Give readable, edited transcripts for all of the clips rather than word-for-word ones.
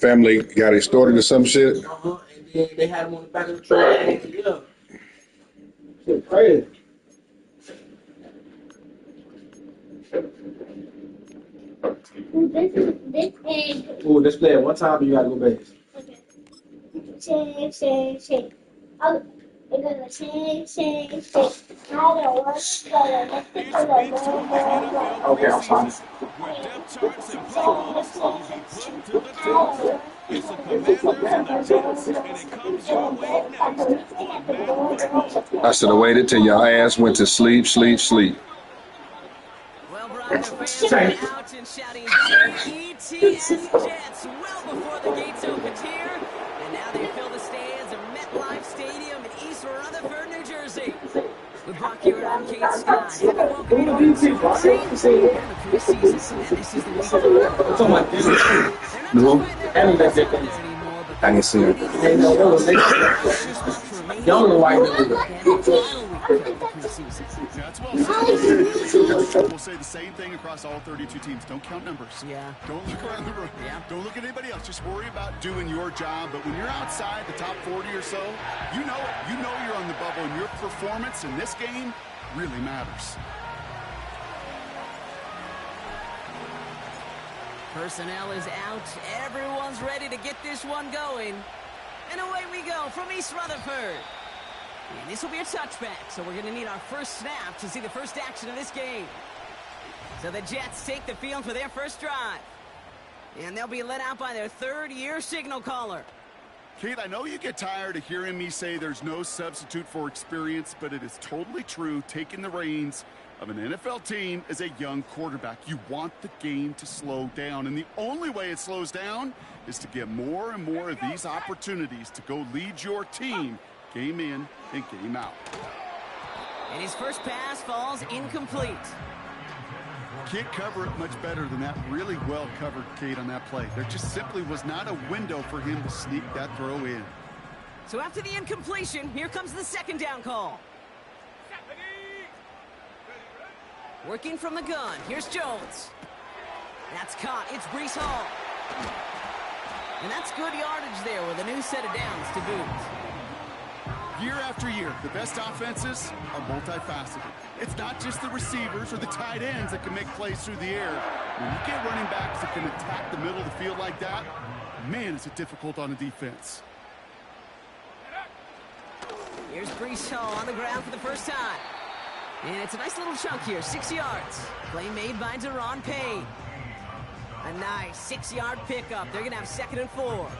Family got extorted or some shit. And then they had him on the back of the truck. Yeah. Shit crazy. This egg. Ooh, let's play it. What time you gotta go base? Okay. Shake. Oh, we're gonna shake. I don't want to Okay, I'm fine. I should have waited till your ass went to sleep. Well, Broncos fans are out and shouting GETS Jets well before the gates opened here. And now they fill the stands of MetLife Stadium in East Rutherford, New Jersey. With Brock here at Arcade Sky, happy welcome you to the preseason. And this is the week of So much. No, anymore, but I can see it. Y'all know why That's well said. We'll say the same thing across all 32 teams. Don't count numbers. Yeah. Don't look around the room. Yeah. Don't look at anybody else. Just worry about doing your job. But when you're outside the top 40 or so, you know it. You know you're on the bubble, and your performance in this game really matters. Personnel is out. Everyone's ready to get this one going. And away we go from East Rutherford. And this will be a touchback, so we're going to need our first snap to see the first action of this game. So the Jets take the field for their first drive. And they'll be led out by their third-year signal caller. Kate, I know you get tired of hearing me say there's no substitute for experience, but it is totally true. Taking the reins of an NFL team as a young quarterback, you want the game to slow down, and the only way it slows down is to get more and more of these opportunities to go lead your team game in and game out. And his first pass falls incomplete. Can't cover it much better than that. Really well covered, Kate, on that play. There just simply was not a window for him to sneak that throw in. So after the incompletion, here comes the second down call. Working from the gun, here's Jones. That's caught, it's Breece Hall. And that's good yardage there with a new set of downs to boot. Year after year, the best offenses are multifaceted. It's not just the receivers or the tight ends that can make plays through the air. When you get running backs that can attack the middle of the field like that, man, is it difficult on a defense. Here's Breece Hall on the ground for the first time. And it's a nice little chunk here, 6 yards. Play made by Deron Payne. A nice 6-yard pickup. They're going to have 2nd and 4.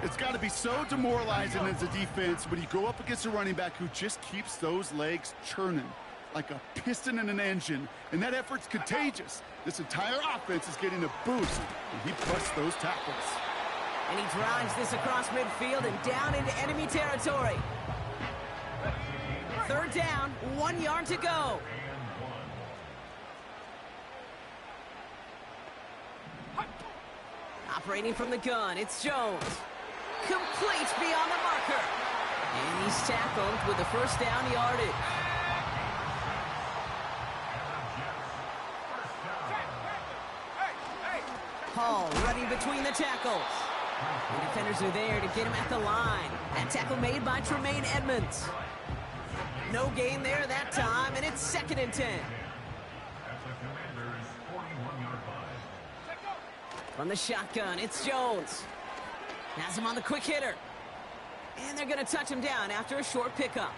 It's got to be so demoralizing as a defense when you go up against a running back who just keeps those legs churning like a piston in an engine, and that effort's contagious. This entire offense is getting a boost when he busts those tackles. And he drives this across midfield and down into enemy territory. 3rd down, 1 yard to go. Operating from the gun, it's Jones. Complete beyond the marker. And he's tackled with the first down yardage. Hall running between the tackles. The defenders are there to get him at the line. That tackle made by Tremaine Edmonds. No gain there that time, and it's 2nd and 10. From the shotgun, it's Jones. Has him on the quick hitter. And they're going to touch him down after a short pickup.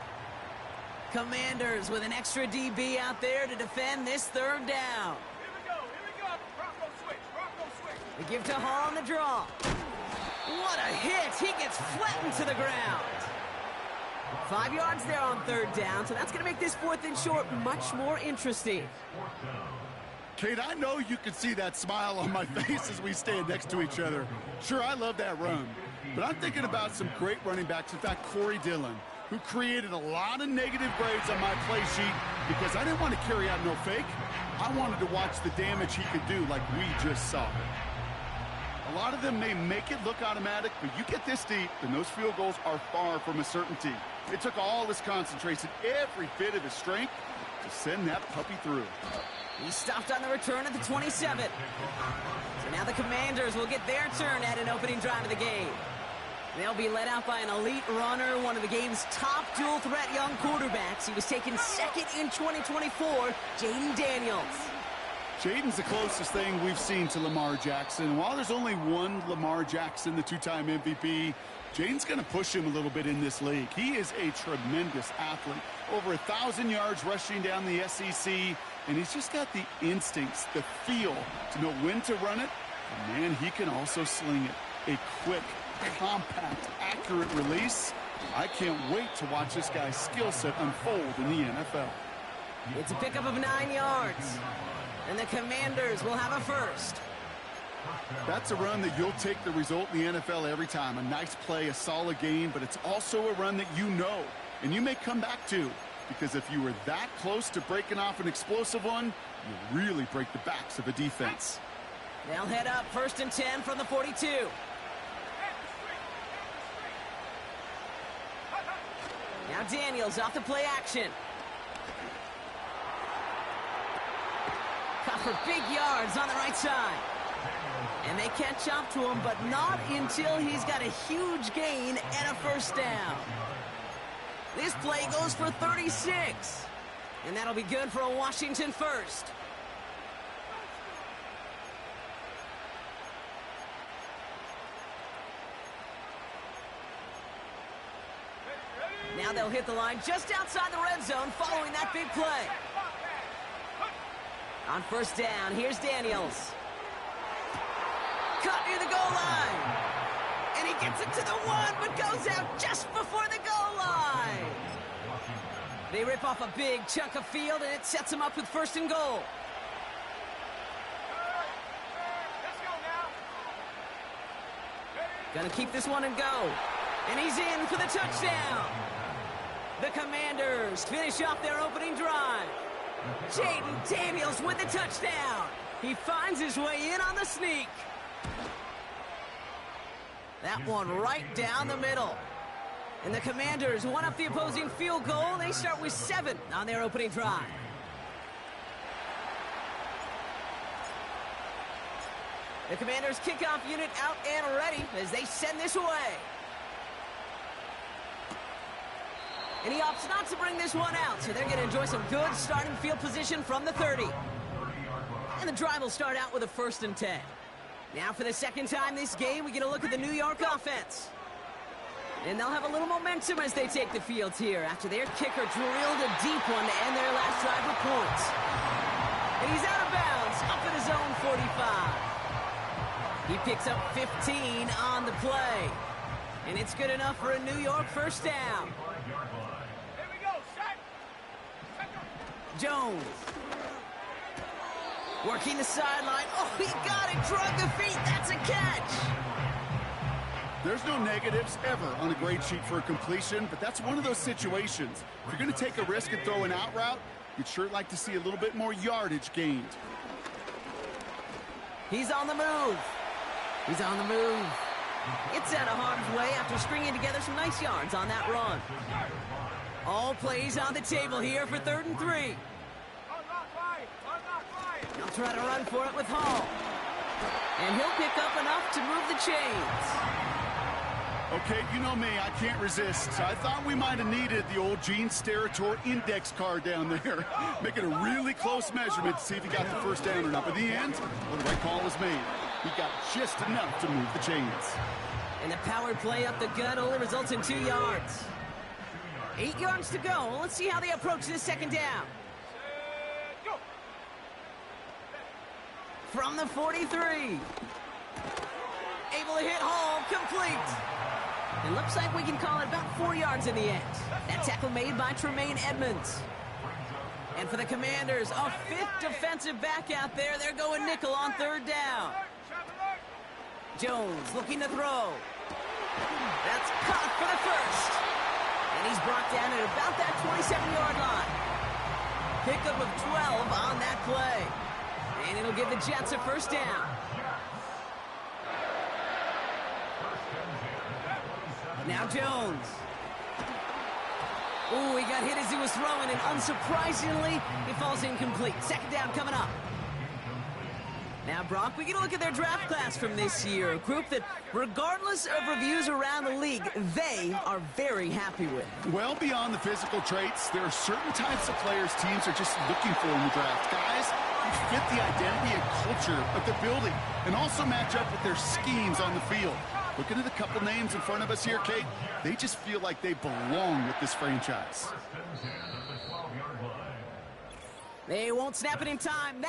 Commanders with an extra DB out there to defend this 3rd down. Here we go. Bronco switch. They give to Hall on the draw. What a hit. He gets flattened to the ground. 5 yards there on 3rd down, so that's going to make this 4th and short much more interesting. Kate, I know you can see that smile on my face as we stand next to each other. Sure, I love that run, but I'm thinking about some great running backs. In fact, Corey Dillon, who created a lot of negative grades on my play sheet because I didn't want to carry out no fake. I wanted to watch the damage he could do like we just saw. A lot of them may make it look automatic, but you get this deep, and those field goals are far from a certainty. It took all his concentration, every bit of his strength, to send that puppy through. He stopped on the return at the 27. So now the Commanders will get their turn at an opening drive of the game. They'll be led out by an elite runner, one of the game's top dual-threat young quarterbacks. He was taken second in 2024, Jaden Daniels. Jaden's the closest thing we've seen to Lamar Jackson. While there's only one Lamar Jackson, the two-time MVP, Jaden's going to push him a little bit in this league. He is a tremendous athlete. Over 1,000 yards rushing down the SEC, and he's just got the instincts, the feel to know when to run it. And man, he can also sling it. A quick, compact, accurate release. I can't wait to watch this guy's skill set unfold in the NFL. It's a pickup of 9 yards. And the Commanders will have a first. That's a run that you'll take the result in the NFL every time. A nice play, a solid game, but it's also a run that you know, and you may come back to, because if you were that close to breaking off an explosive one, you really break the backs of a defense. They'll head up 1st and 10 from the 42. Now Daniels off the play action. Caught for big yards on the right side. And they catch up to him, but not until he's got a huge gain and a first down. This play goes for 36. And that'll be good for a Washington first. Now they'll hit the line just outside the red zone following that big play. On first down, here's Daniels. Cut near the goal line. And he gets it to the 1, but goes out just before the goal line. They rip off a big chunk of field, and it sets them up with 1st and goal. Let's go now. Gonna keep this one and go. And he's in for the touchdown. The Commanders finish off their opening drive. Jaden Daniels with the touchdown. He finds his way in on the sneak. That one right down the middle. And the Commanders one up the opposing field goal. They start with 7 on their opening drive. The Commanders kickoff unit out and ready as they send this away. And he opts not to bring this one out, so they're going to enjoy some good starting field position from the 30. And the drive will start out with a 1st and 10. Now for the second time this game, we get a look at the New York offense. And they'll have a little momentum as they take the field here after their kicker drilled a deep one to end their last drive with points. And he's out of bounds, up at his own 45. He picks up 15 on the play. And it's good enough for a New York first down. Here we go, set. Jones. Working the sideline. Oh, he got it. Drug the feet. That's a catch. There's no negatives ever on a grade sheet for a completion, but that's one of those situations. If you're going to take a risk and throw an out route, you'd sure like to see a little bit more yardage gained. He's on the move. He's on the move. It's out of harm's way after stringing together some nice yards on that run. All plays on the table here for 3rd and 3. Unlock Ryan. He'll try to run for it with Hall. And he'll pick up enough to move the chains. Okay, you know me, I can't resist. I thought we might have needed the old Gene Steratore index card down there. Making a really close measurement to see if he got the first down or not. But in the end, well, the right call was made. He got just enough to move the chains. And the power play up the gut only results in 2 yards. 8 yards to go. Well, let's see how they approach this second down. Go. From the 43. Able to hit Hall, complete. It looks like we can call it about 4 yards in the end. That tackle made by Tremaine Edmonds. And for the Commanders, a 5th defensive back out there. They're going nickel on 3rd down. Jones looking to throw. That's caught for the first. And he's brought down at about that 27-yard line. Pickup of 12 on that play. And it'll give the Jets a first down. Now Jones. Ooh, he got hit as he was throwing, and unsurprisingly, he falls incomplete. Second down coming up. Now, Brock, we get a look at their draft class from this year. A group that, regardless of reviews around the league, they are very happy with. Well beyond the physical traits, there are certain types of players teams are just looking for in the draft. Guys who fit the identity and culture of the building and also match up with their schemes on the field. Looking at a couple names in front of us here, Kate, they just feel like they belong with this franchise. They won't snap it in time.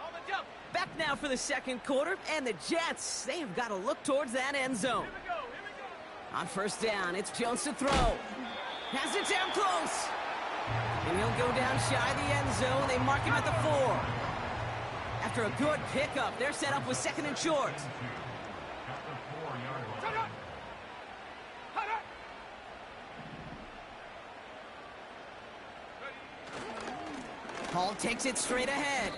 On the jump. Back now for the second quarter, and the Jets, they have got to look towards that end zone. Here we go. Here we go. On first down, it's Jones to throw. Has it down close. And he'll go down shy of the end zone. They mark him at the 4. After a good pickup, they're set up with second and short. Shut up. Shut up. Hall takes it straight ahead.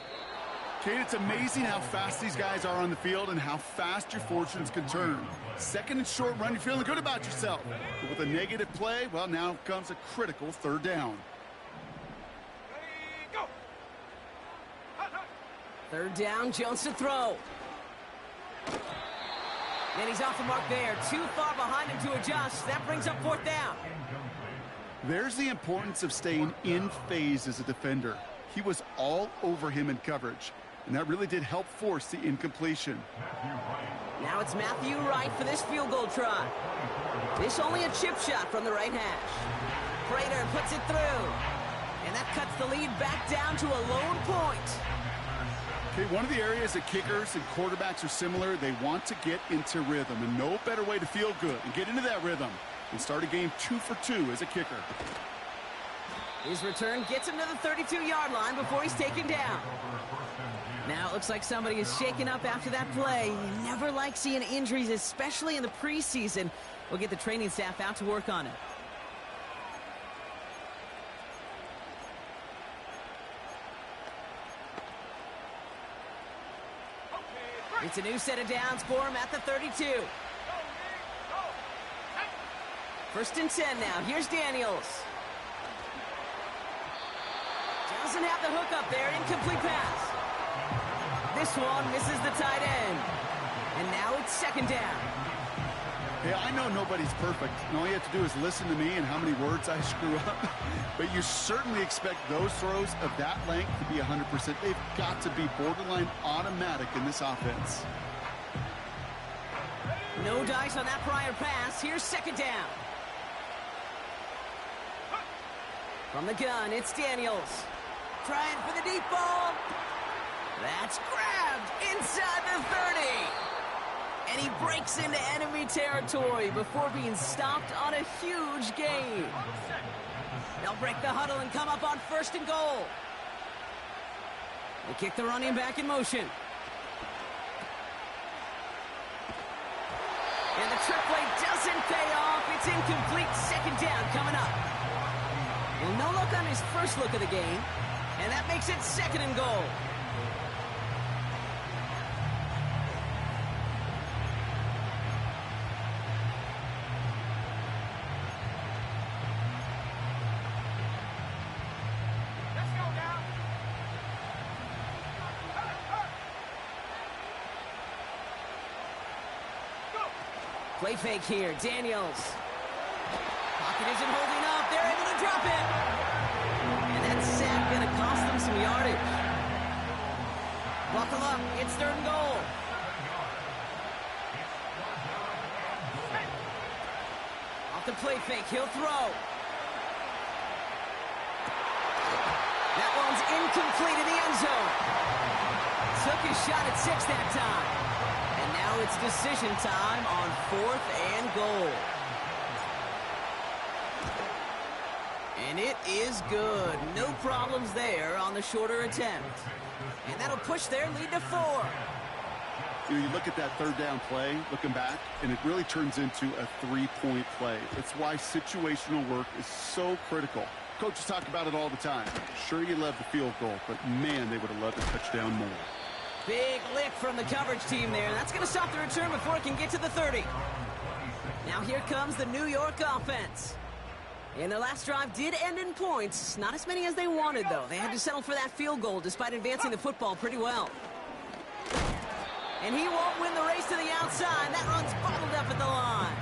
Kate, it's amazing how fast these guys are on the field and how fast your fortunes can turn. Second and short run, you're feeling good about yourself. But with a negative play, well, now comes a critical third down. Ready, go. Hut, hut. Third down, Jones to throw. And he's off the mark there. Too far behind him to adjust. That brings up fourth down. There's the importance of staying in phase as a defender. He was all over him in coverage, and that really did help force the incompletion. Now it's Matthew Wright for this field goal try. This only a chip shot from the right hash. Prater puts it through. And that cuts the lead back down to a lone point. Okay, one of the areas that kickers and quarterbacks are similar, they want to get into rhythm, and no better way to feel good and get into that rhythm than start a game 2 for 2 as a kicker. His return gets him to the 32-yard line before he's taken down. Now it looks like somebody is shaken up after that play. You never like seeing injuries, especially in the preseason. We'll get the training staff out to work on it. It's a new set of downs for him at the 32. Go, Nick, go. Hey. First and 10 now. Here's Daniels. Doesn't have the hook up there. Incomplete pass. This one misses the tight end. And now it's second down. Hey, I know nobody's perfect, and all you have to do is listen to me and how many words I screw up. But you certainly expect those throws of that length to be 100%. They've got to be borderline automatic in this offense. No dice on that prior pass. Here's second down. From the gun, it's Daniels. Trying for the deep ball. That's grabbed inside the 30. And he breaks into enemy territory before being stopped on a huge gain. They'll break the huddle and come up on first and goal. They kick the running back in motion. And the trick play doesn't pay off. It's incomplete. Second down coming up. Well, no look on his first look of the game. And that makes it second and goal. Let's go now. Go. Play fake here. Daniels. Pocket isn't holding up. They're able to drop it. And that sack going to cost them some yardage. Buckle up. It's third and goal. Off the play fake. He'll throw. That one's incomplete in the end zone. Took his shot at 6 that time. And now it's decision time on fourth and goal. And it is good. No problems there on the shorter attempt. And that'll push their lead to 4. You look at that third down play, looking back, and it really turns into a 3-point play. It's why situational work is so critical. Coaches talk about it all the time. Sure, you love the field goal, but man, they would have loved a touchdown more. Big lick from the coverage team there. That's going to stop the return before it can get to the 30. Now here comes the New York offense. And their last drive did end in points. Not as many as they wanted, though. They had to settle for that field goal despite advancing the football pretty well. And he won't win the race to the outside. That run's bottled up at the line.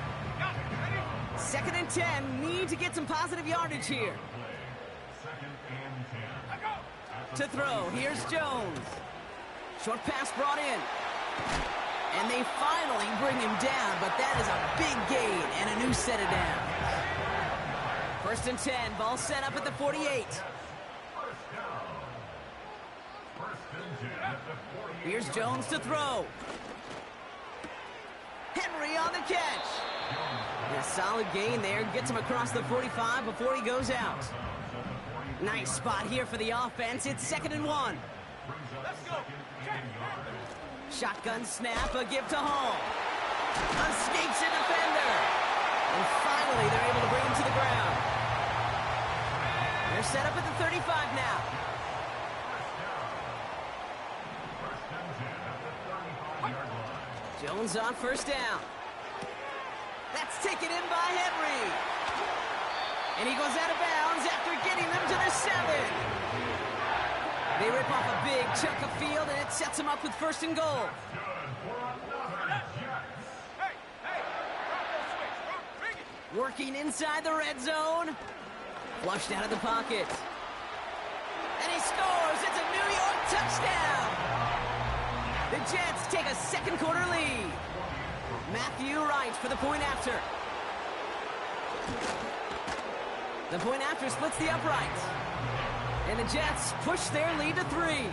2nd and 10. Need to get some positive yardage here. To throw. Here's Jones. Short pass brought in. And they finally bring him down, but that is a big gain and a new set of downs. 1st and 10. Ball set up at the 48. Here's Jones to throw. Henry on the catch. A solid gain there. Gets him across the 45 before he goes out. Nice spot here for the offense. It's 2nd and 1. Let's go. Shotgun snap, a give to Hall. Escapes a defender. And finally, they're able to bring him to the ground. They're set up at the 35 now. Jones on 1st down. That's taken in by Henry. And he goes out of bounds after getting them to the 7. They rip off a big chunk of field, and it sets them up with 1st and goal. Working inside the red zone. Flushed out of the pocket. And he scores. It's a New York touchdown. The Jets take a 2nd quarter lead. Matthew Wright for the point after. The point after splits the uprights. And the Jets push their lead to 3.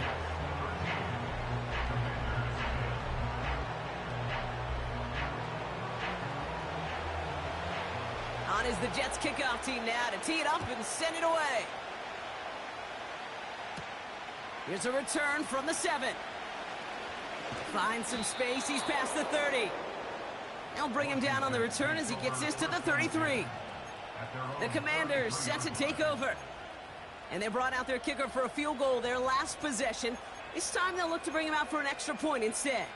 On is the Jets kickoff team now to tee it up and send it away. Here's a return from the 7. Finds some space. He's past the 30. They'll bring him down on the return as he gets this to the 33. The Commanders set to take over. And they brought out their kicker for a field goal their last possession. This time they'll look to bring him out for an extra point instead.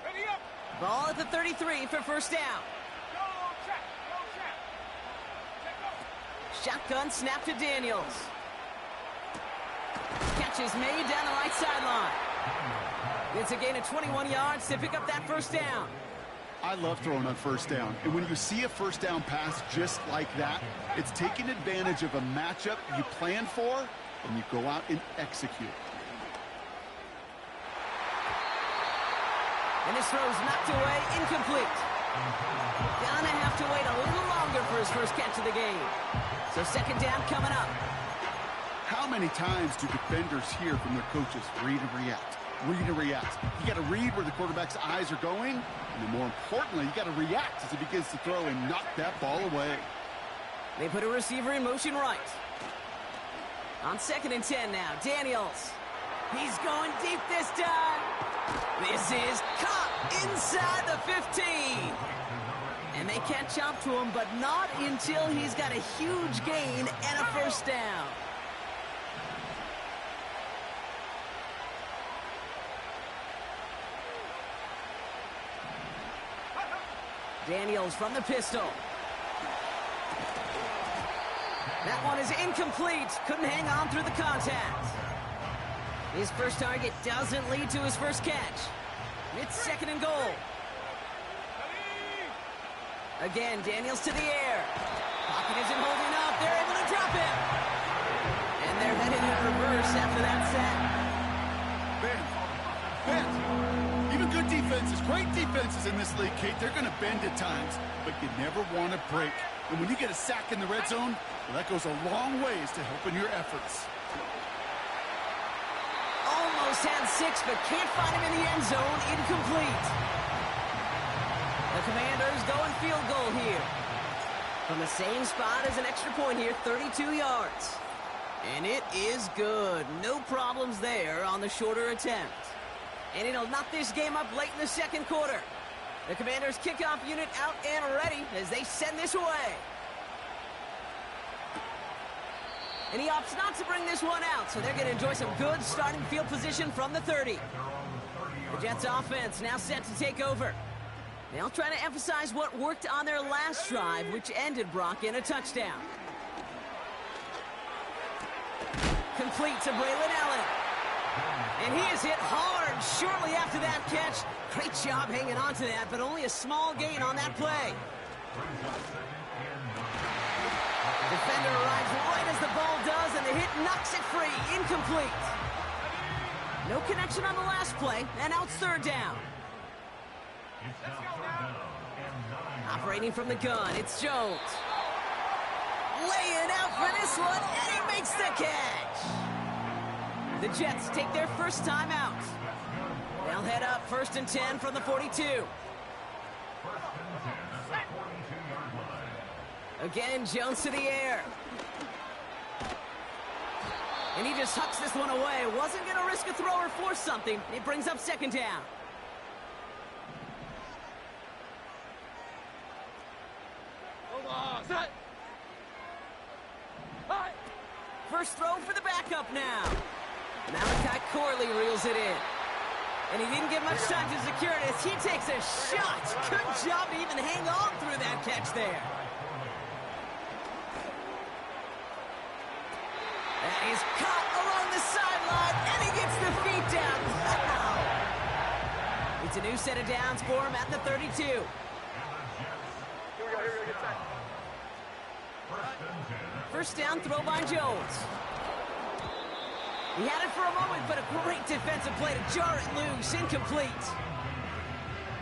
Ready up. Ball at the 33 for 1st down. Go check. Go check. Check go. Shotgun snap to Daniels. Catch is made down the right sideline. It's a gain of 21 yards to pick up that 1st down. I love throwing on 1st down. And when you see a 1st down pass just like that, it's taking advantage of a matchup you plan for, and you go out and execute. And this throw's knocked away, incomplete. Gonna have to wait a little longer for his first catch of the game. So 2nd down coming up. How many times do defenders hear from their coaches, read and react, read and react? You got to read where the quarterback's eyes are going, and then more importantly, you got to react as he begins to throw and knock that ball away. They put a receiver in motion right. On 2nd and 10 now, Daniels. He's going deep this time. This is caught inside the 15. And they catch up to him, but not until he's got a huge gain and a 1st down. Daniels from the pistol. That one is incomplete. Couldn't hang on through the contact. His first target doesn't lead to his first catch. It's 2nd and goal. Again, Daniels to the air. Pocket isn't holding up. They're able to drop him. And they're headed in reverse after that sack. Bend. Even good defenses, great defenses in this league, Kate, they're going to bend at times, but you never want to break. And when you get a sack in the red zone, well, that goes a long ways to helping your efforts. Almost had 6, but can't find him in the end zone. Incomplete. The Commanders going field goal here. From the same spot as an extra point here, 32 yards. And it is good. No problems there on the shorter attempt. And it'll knock this game up late in the second quarter. The Commanders' kickoff unit out and ready as they send this away. And he opts not to bring this one out, so they're going to enjoy some good starting field position from the 30. The Jets' offense now set to take over. They'll try to emphasize what worked on their last drive, which ended, Brock, in a touchdown. Complete to Braylon Allen. And he is hit hard shortly after that catch. Great job hanging on to that, but only a small gain on that play. Defender arrives right as the ball does, and the hit knocks it free. Incomplete. No connection on the last play, and now it's third down. Operating from the gun, it's Jones. Laying out for this one, and he makes the catch. The Jets take their first time out. They'll head up 1st and 10 from the 42. Again, Jones to the air. And he just hucks this one away. Wasn't going to risk a throw or force something. It brings up second down. First throw for the backup now. Malachi Corley reels it in. And he didn't get much time to secure it as he takes a shot. Good job to even hang on through that catch there. That is caught along the sideline, and he gets the feet down. Wow! It's a new set of downs for him at the 32. Here we go, get set. First down throw by Jones. He had it for a moment, but a great defensive play to jar it loose. Incomplete.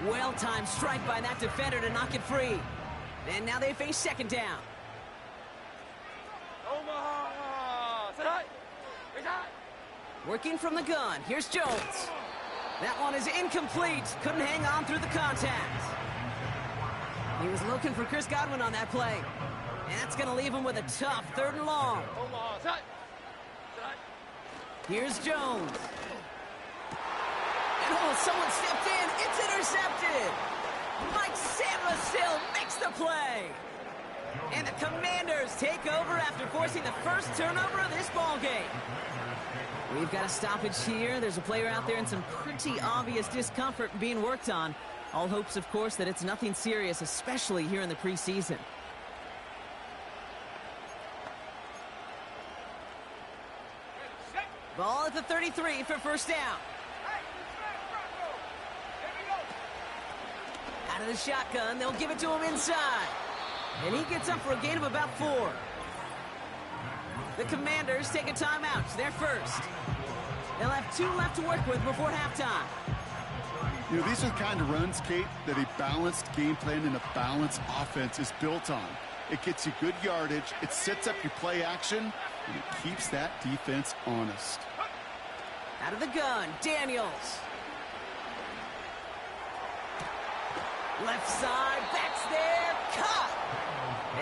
Well-timed strike by that defender to knock it free. And now they face second down. Omaha! Sit high! Raise high! Working from the gun, here's Jones. That one is incomplete. Couldn't hang on through the contact. He was looking for Chris Godwin on that play. And that's going to leave him with a tough 3rd and long. Omaha! Sit high! Sit high! Here's Jones. And oh, someone stepped in. It's intercepted. Mike Samuel makes the play. And the Commanders take over after forcing the first turnover of this ballgame. We've got a stoppage here. There's a player out there in some pretty obvious discomfort being worked on. All hopes, of course, that it's nothing serious, especially here in the preseason. Ball at the 33 for first down. Out of the shotgun, they'll give it to him inside. And he gets up for a gain of about 4. The Commanders take a timeout. They're first. They'll have 2 left to work with before halftime. You know, these are the kind of runs, Kate, that a balanced game plan and a balanced offense is built on. It gets you good yardage, it sets up your play action, and it keeps that defense honest. Out of the gun, Daniels. Left side, backs there, cut!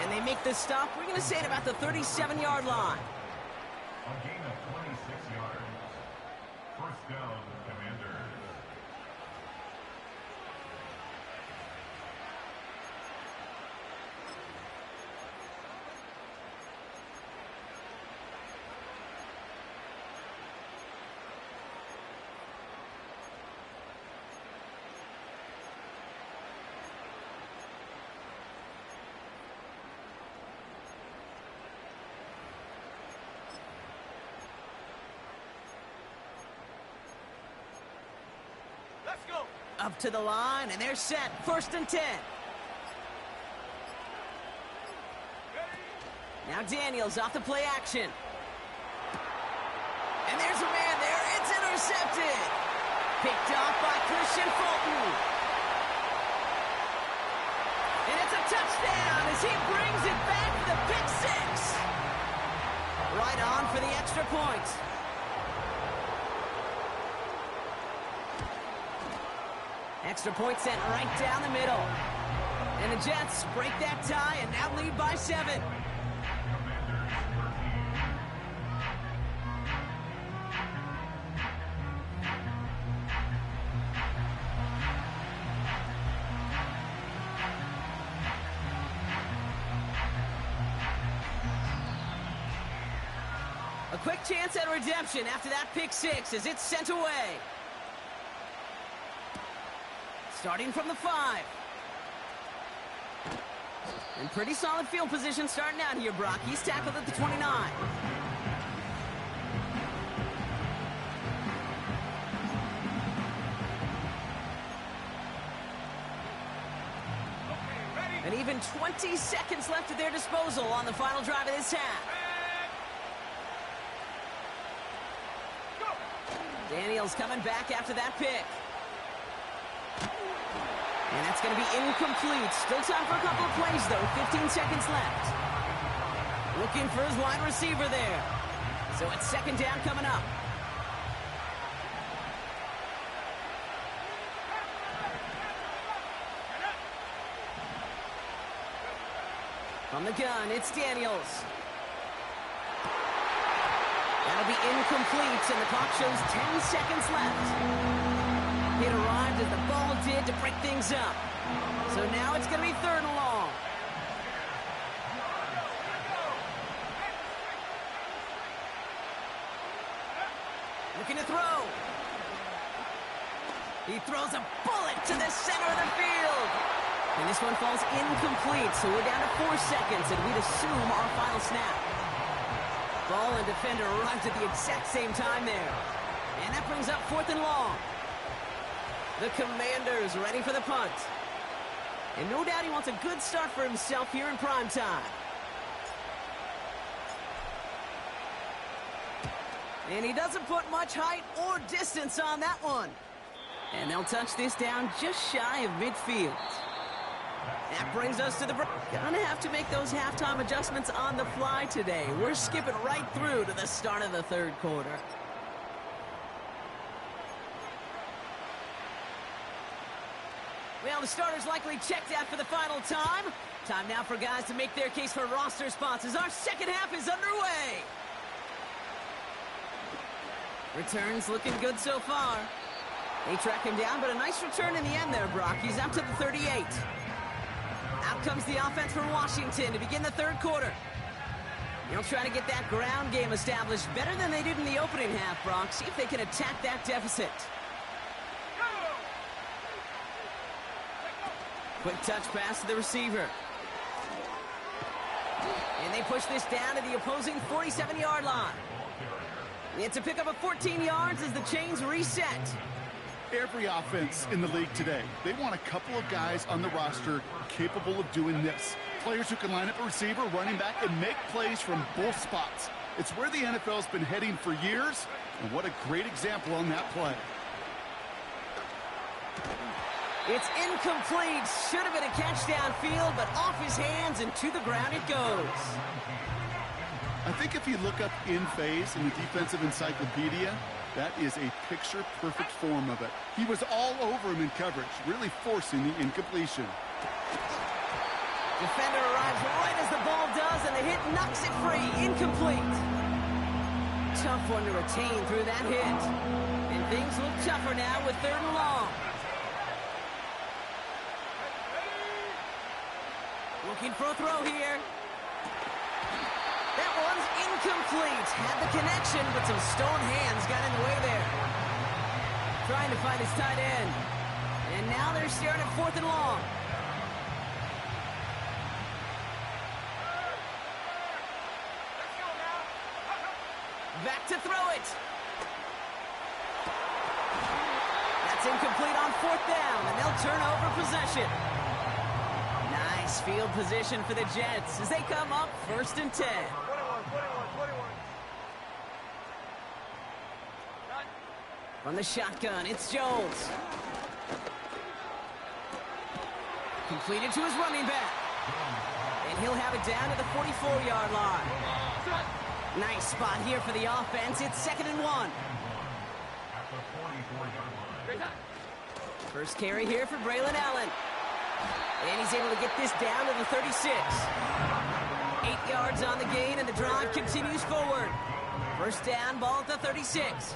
And they make the stop, we're going to say at about the 37-yard line. A gain of 26 yards. First down, Commanders. Let's go! Up to the line, and they're set. 1st and 10. Now Daniels off the play action. And there's a man there. It's intercepted. Picked off by Christian Fulton. And it's a touchdown as he brings it back for the pick 6. Right on for the extra point. Extra point sent right down the middle. And the Jets break that tie and now lead by 7. A quick chance at redemption after that pick six as it's sent away. Starting from the 5. In pretty solid field position starting out here, Brock. He's tackled at the 29. And even 20 seconds left at their disposal on the final drive of this half. Daniels coming back after that pick. And that's going to be incomplete. Still time for a couple of plays, though. 15 seconds left. Looking for his wide receiver there. So it's second down coming up. From the gun, it's Daniels. That'll be incomplete, and the clock shows 10 seconds left. It arrived as the ball did to break things up. So now it's going to be third and long. Looking to throw. He throws a bullet to the center of the field. And this one falls incomplete, so we're down to 4 seconds, and we'd assume our final snap. Ball and defender arrived at the exact same time there. And that brings up fourth and long. The Commanders ready for the punt. And no doubt he wants a good start for himself here in prime time. And he doesn't put much height or distance on that one. And they'll touch this down just shy of midfield. That brings us to the break. Gonna have to make those halftime adjustments on the fly today. We're skipping right through to the start of the third quarter. Well, the starter's likely checked out for the final time. Time now for guys to make their case for roster spots as our second half is underway. Returns looking good so far. They track him down, but a nice return in the end there, Brock. He's up to the 38. Out comes the offense for Washington to begin the third quarter. They'll try to get that ground game established better than they did in the opening half, Brock. See if they can attack that deficit. Quick touch pass to the receiver. And they push this down to the opposing 47-yard line. It's a pickup of 14 yards as the chains reset. Every offense in the league today, they want a couple of guys on the roster capable of doing this. Players who can line up a receiver, running back, and make plays from both spots. It's where the NFL's been heading for years, and what a great example on that play. It's incomplete. Should have been a catch downfield, but off his hands and to the ground it goes. I think if you look up in phase in the defensive encyclopedia, that is a picture-perfect form of it. He was all over him in coverage, really forcing the incompletion. Defender arrives right as the ball does, and the hit knocks it free. Incomplete. Tough one to retain through that hit. And things look tougher now with third and long. Looking for a throw here. That one's incomplete. Had the connection, but some stone hands got in the way there. Trying to find his tight end. And now they're staring at fourth and long. Back to throw it. That's incomplete on fourth down, and they'll turn over possession. Nice field position for the Jets as they come up first and 10. 21. From the shotgun, it's Jones. Completed to his running back. And he'll have it down to the 44-yard line. Nice spot here for the offense. It's second and 1. At the 44-yard line. First carry here for Braylon Allen. And he's able to get this down to the 36. 8 yards on the gain, and the drive continues forward. First down, ball at the 36.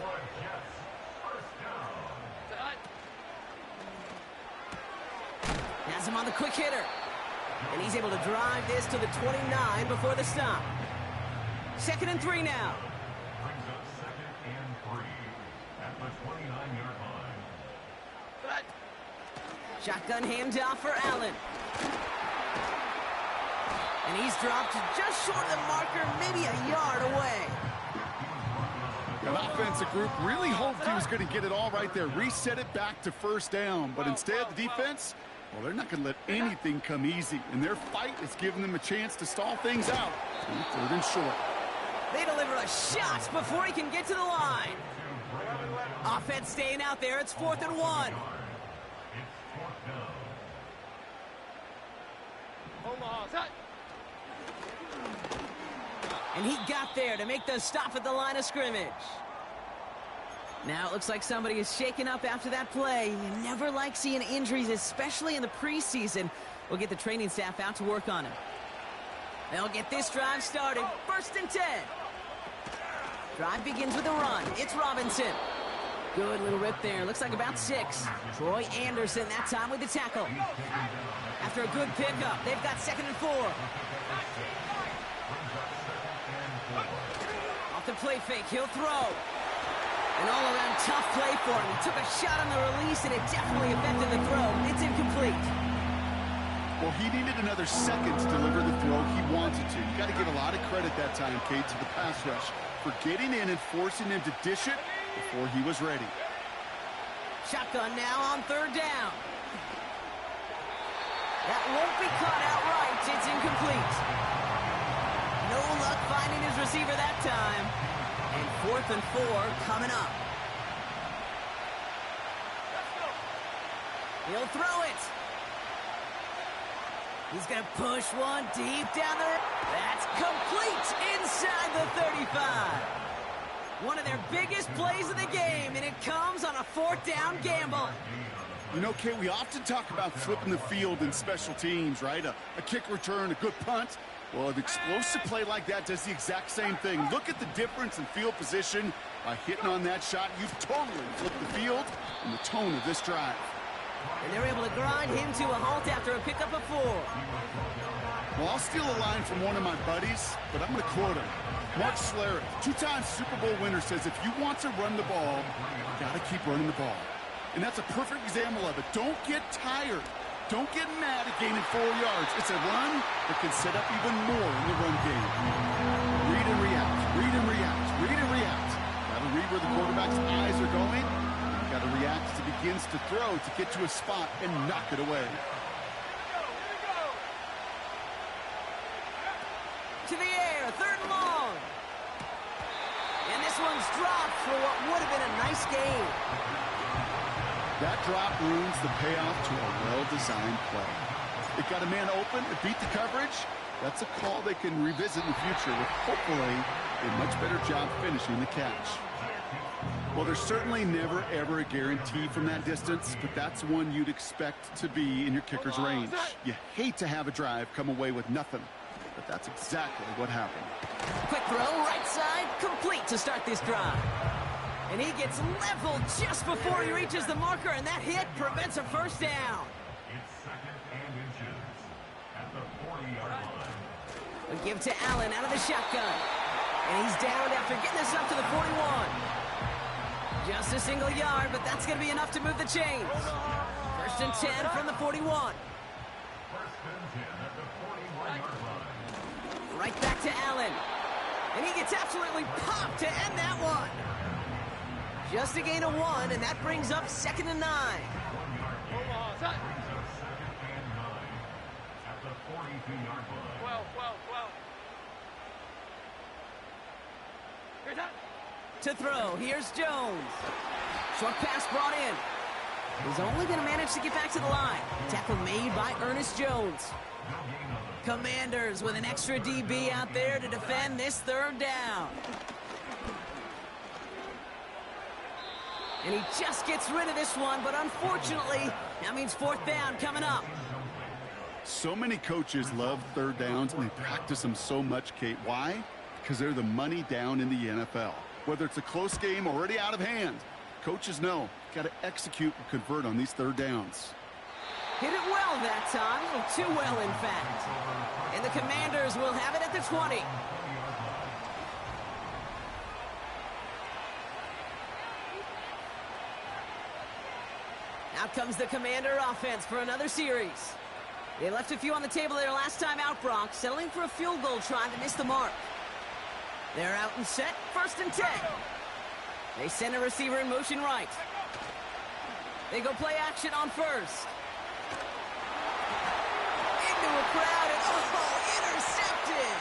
Has him on the quick hitter. And he's able to drive this to the 29 before the stop. Second and 3 now. Shotgun handoff for Allen. And he's dropped just short of the marker, maybe a yard away. That offensive group really hoped he was going to get it all right there, reset it back to first down. But instead, the defense, well, they're not going to let anything come easy. And their fight is giving them a chance to stall things out. Third and short. They deliver a shot before he can get to the line. Offense staying out there. It's 4th and 1. And he got there to make the stop at the line of scrimmage. Now it looks like somebody is shaken up after that play. You never like seeing injuries, especially in the preseason. We'll get the training staff out to work on him. They'll get this drive started. 1st and 10. Drive begins with a run. It's Robinson. Good little rip there. Looks like about 6. Troy Anderson that time with the tackle. After a good pickup, they've got 2nd and 4. Off the play fake, he'll throw. An all-around tough play for him. He took a shot on the release, and it definitely affected the throw. It's incomplete. Well, he needed another second to deliver the throw he wanted to. You got to give a lot of credit that time, Kate, to the pass rush for getting in and forcing him to dish it before he was ready. Shotgun now on 3rd down. That won't be caught outright. It's incomplete. No luck finding his receiver that time. And 4th and 4 coming up. He'll throw it. He's going to push one deep down the... That's complete inside the 35. One of their biggest plays of the game, and it comes on a 4th down gamble. You know, Kate, we often talk about flipping the field in special teams, right? A kick return, a good punt. Well, an explosive play like that does the exact same thing. Look at the difference in field position. By hitting on that shot, you've totally flipped the field and the tone of this drive. And they're able to grind him to a halt after a pickup of 4. Well, I'll steal a line from one of my buddies, but I'm going to quote him. Mark Schlereth, 2-time Super Bowl winner, says if you want to run the ball, you got to keep running the ball. And that's a perfect example of it. Don't get tired. Don't get mad at gaining 4 yards. It's a run that can set up even more in the run game. Read and react, read and react, read and react. Got to read where the quarterback's eyes are going. You got to react as he begins to throw to get to a spot and knock it away. To the air, 3rd and long. And this one's dropped for what would have been a nice game. That drop ruins the payoff to a well-designed play. It got a man open, it beat the coverage. That's a call they can revisit in the future with hopefully a much better job finishing the catch. Well, there's certainly never, ever a guarantee from that distance, but that's one you'd expect to be in your kicker's range. You hate to have a drive come away with nothing, but that's exactly what happened. Quick throw, right side, complete to start this drive. And he gets leveled just before he reaches the marker, and that hit prevents a 1st down. It's 2nd and inches at the 40-yard line. A give to Allen out of the shotgun. And he's downed after getting this up to the 41. Just a single yard, but that's going to be enough to move the chains. 1st and 10 from the 41. 1st and 10 at the 41-yard line. Right back to Allen. And he gets absolutely popped to end that one. Just a gain of 1, and that brings up 2nd and 9. 1 yard gain. Brings up 2nd and 9 at the 42-yard line. 12. Here's that. To throw, here's Jones. Short pass brought in. He's only going to manage to get back to the line. Tackle made by Ernest Jones. Commanders with an extra DB out there to defend this 3rd down. And he just gets rid of this one, but unfortunately, that means 4th down coming up. So many coaches love 3rd downs, and they practice them so much, Kate. Why? Because they're the money down in the NFL. Whether it's a close game already out of hand, coaches know, got to execute and convert on these 3rd downs. Hit it well that time, a little too well, in fact. And the Commanders will have it at the 20. Out comes the Commander offense for another series. They left a few on the table their last time out, Brock, settling for a field goal try to miss the mark. They're out and set, 1st and 10. They send a receiver in motion right. They go play action on 1st. Into a crowd and, intercepted!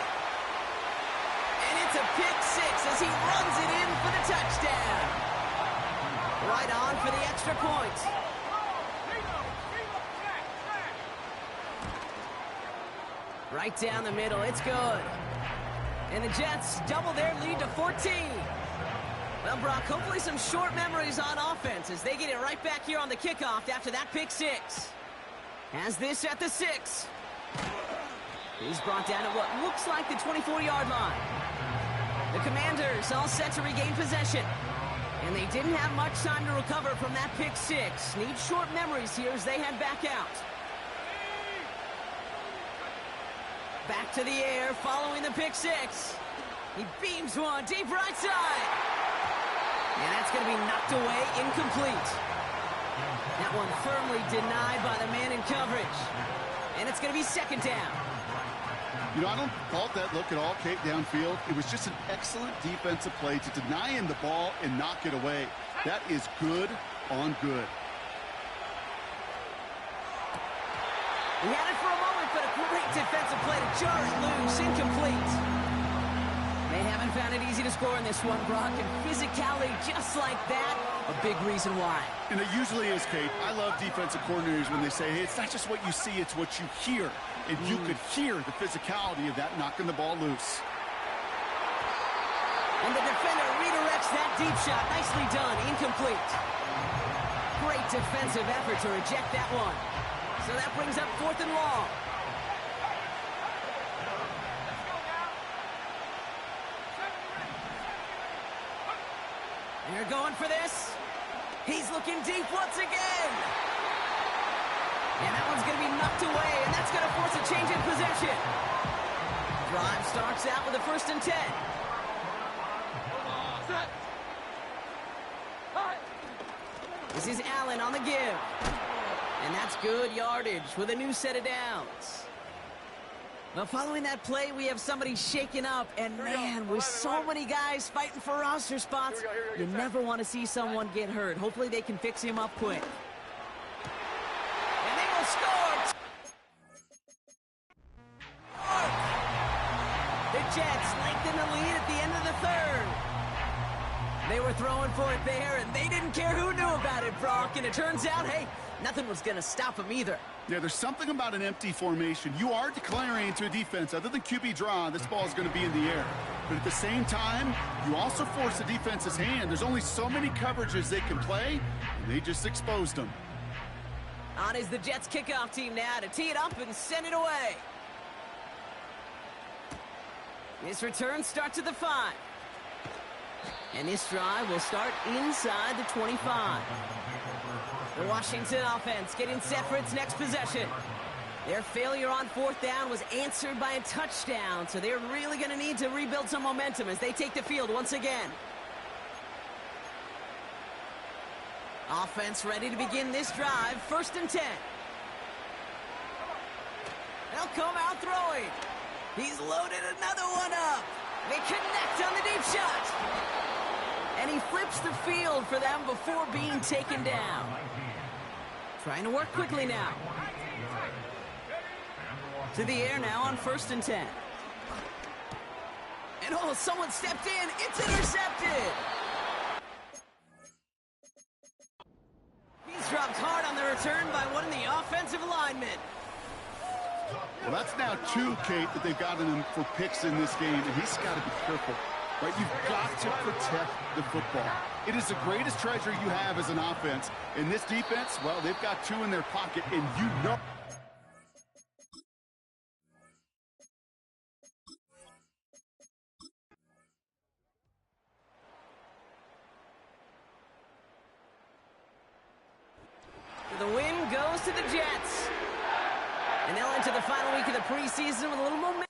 And it's a pick 6 as he runs it in for the touchdown. Right on for the extra point. Right down the middle, it's good. And the Jets double their lead to 14. Well, Brock, hopefully some short memories on offense as they get it right back here on the kickoff after that pick 6. Has this at the 6. He's brought down at what looks like the 24-yard line. The Commanders all set to regain possession. And they didn't have much time to recover from that pick 6. Need short memories here as they head back out. Back to the air following the pick 6. He beams one deep right side. And that's going to be knocked away, incomplete. That one firmly denied by the man in coverage. And it's going to be 2nd down. You know, I don't fault that look at all, Kate, downfield. It was just an excellent defensive play to deny him the ball and knock it away. That is good on good. He had it for a moment, but a great defensive play to jar it loose, incomplete. They haven't found it easy to score in this one, Brock, and physicality just like that, a big reason why. And it usually is, Kate. I love defensive coordinators when they say, hey, it's not just what you see, it's what you hear. And you could hear the physicality of that knocking the ball loose. And the defender redirects that deep shot. Nicely done. Incomplete. Great defensive effort to reject that one. So that brings up 4th and long. They're going for this. He's looking deep once again. And that one's going to be knocked away, and that's going to force a change in possession. Drive starts out with a 1st and 10. This is Allen on the give. And that's good yardage with a new set of downs. Well, following that play, we have somebody shaken up. And, man, with so many guys fighting for roster spots, you never want to see someone get hurt. Hopefully they can fix him up quick. And they will score! The Jets lengthen the lead at the end of the 3rd. They were throwing for it there, and they didn't care who knew about it, Brock. And it turns out, hey, nothing was going to stop them either. Yeah, there's something about an empty formation. You are declaring to a defense, other than QB draw, this ball is going to be in the air. But at the same time, you also force the defense's hand. There's only so many coverages they can play, and they just exposed them. On is the Jets kickoff team now to tee it up and send it away. This return starts at the 5. And this drive will start inside the 25. The Washington offense getting set for its next possession. Their failure on 4th down was answered by a touchdown, so they're really going to need to rebuild some momentum as they take the field once again. Offense ready to begin this drive, 1st and 10. They'll come out throwing. He's loaded another one up. They connect on the deep shot. And he flips the field for them before being taken down. Trying to work quickly now. To the air now on 1st and 10. And oh, someone stepped in. It's intercepted. He's dropped hard on the return by one of the offensive linemen. Well, that's now 2, Kate, that they've gotten him for picks in this game, and he's got to be careful. Right? You've got to protect the football. It is the greatest treasure you have as an offense. In this defense, well, they've got 2 in their pocket, and you know. The win goes to the Jets. And they'll enter the final week of the preseason with a little momentum.